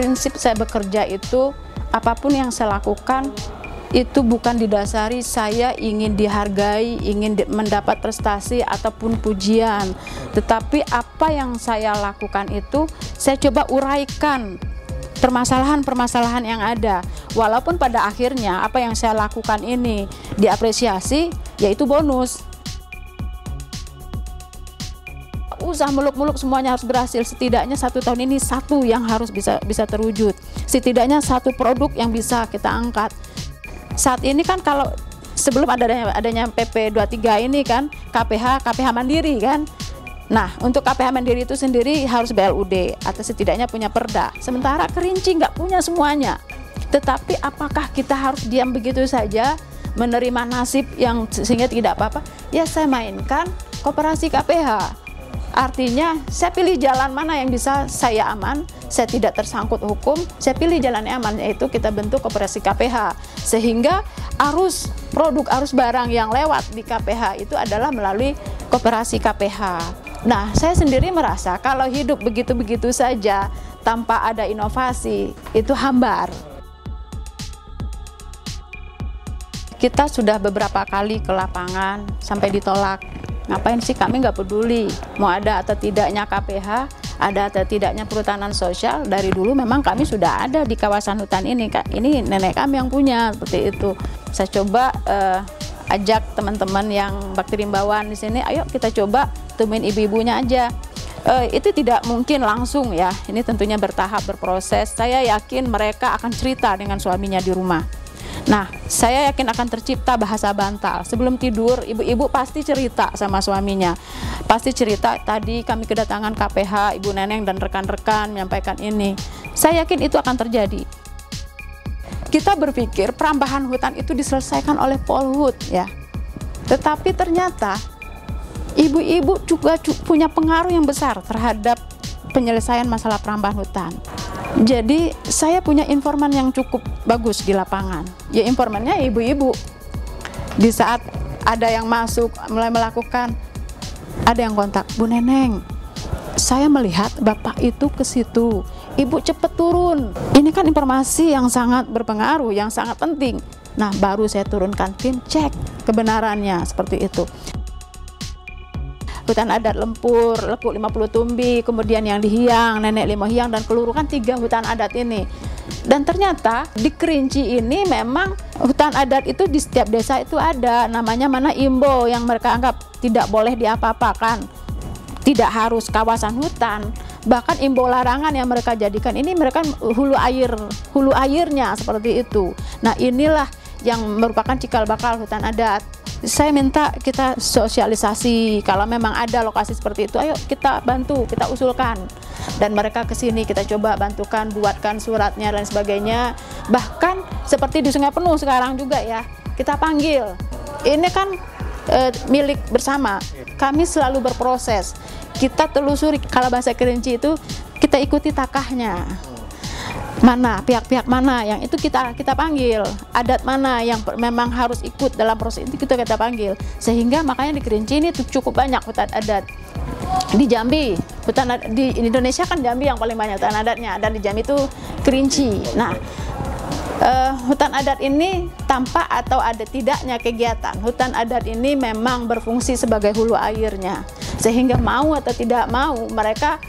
prinsip saya bekerja itu, apapun yang saya lakukan itu bukan didasari saya ingin dihargai, ingin mendapat prestasi ataupun pujian, tetapi apa yang saya lakukan itu saya coba uraikan permasalahan-permasalahan yang ada, walaupun pada akhirnya apa yang saya lakukan ini diapresiasi, yaitu bonus. Usah muluk-muluk semuanya harus berhasil, setidaknya 1 tahun ini satu yang harus bisa terwujud, setidaknya satu produk yang bisa kita angkat. Saat ini kan kalau sebelum adanya PP 23 ini kan KPH mandiri kan. Nah, untuk KPH mandiri itu sendiri harus BLUD atau setidaknya punya perda. Sementara Kerinci nggak punya semuanya. Tetapi apakah kita harus diam begitu saja menerima nasib yang sehingga tidak apa-apa? Ya, saya mainkan koperasi KPH. Artinya saya pilih jalan mana yang bisa saya aman, saya tidak tersangkut hukum, saya pilih jalan yang aman, yaitu kita bentuk koperasi KPH. Sehingga arus barang yang lewat di KPH itu adalah melalui koperasi KPH. Nah, saya sendiri merasa kalau hidup begitu-begitu saja tanpa ada inovasi, itu hambar. Kita sudah beberapa kali ke lapangan sampai ditolak. Ngapain sih, kami nggak peduli mau ada atau tidaknya KPH, ada atau tidaknya perhutanan sosial. Dari dulu memang kami sudah ada di kawasan hutan ini nenek kami yang punya, seperti itu. Saya coba ajak teman-teman yang bakti rimbawan di sini, ayo kita coba temuin ibu-ibunya aja. Itu tidak mungkin langsung ya, ini tentunya bertahap, berproses. Saya yakin mereka akan cerita dengan suaminya di rumah. Nah, saya yakin akan tercipta bahasa bantal. Sebelum tidur, ibu-ibu pasti cerita sama suaminya. Pasti cerita, tadi kami kedatangan KPH, Ibu Neneng dan rekan-rekan menyampaikan ini. Saya yakin itu akan terjadi. Kita berpikir perambahan hutan itu diselesaikan oleh Polhut ya. Tetapi ternyata ibu-ibu juga punya pengaruh yang besar terhadap penyelesaian masalah perambahan hutan. Jadi saya punya informan yang cukup bagus di lapangan. Ya, informannya ibu-ibu. Di saat ada yang masuk mulai melakukan, ada yang kontak, Bu Neneng, saya melihat Bapak itu ke situ, Ibu cepet turun. Ini kan informasi yang sangat berpengaruh, yang sangat penting. Nah, baru saya turunkan tim cek kebenarannya seperti itu. Hutan adat Lempur, Lekuk 50 Tumbi, kemudian yang di Hiang, Nenek Limo Hiang, dan Keluru, kan 3 hutan adat ini. Dan ternyata di Kerinci ini memang hutan adat itu di setiap desa itu ada, namanya mana Imbo, yang mereka anggap tidak boleh diapa-apakan, tidak harus kawasan hutan. Bahkan Imbo larangan yang mereka jadikan ini mereka hulu airnya seperti itu. Nah, inilah yang merupakan cikal bakal hutan adat. Saya minta kita sosialisasi, kalau memang ada lokasi seperti itu, ayo kita bantu, kita usulkan. Dan mereka ke sini, kita coba bantukan, buatkan suratnya dan sebagainya. Bahkan seperti di Sungai Penuh sekarang juga ya, kita panggil. Ini kan milik bersama, kami selalu berproses. Kita telusuri, kalau bahasa Kerinci itu kita ikuti takahnya. Mana pihak-pihak mana yang itu kita panggil, adat mana yang memang harus ikut dalam proses itu kita panggil, sehingga makanya di Kerinci ini cukup banyak hutan adat. Di Jambi, di Indonesia kan Jambi yang paling banyak hutan adatnya, dan di Jambi itu Kerinci. Nah, hutan adat ini tanpa atau ada tidaknya kegiatan, hutan adat ini memang berfungsi sebagai hulu airnya, sehingga mau atau tidak mau mereka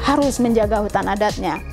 harus menjaga hutan adatnya.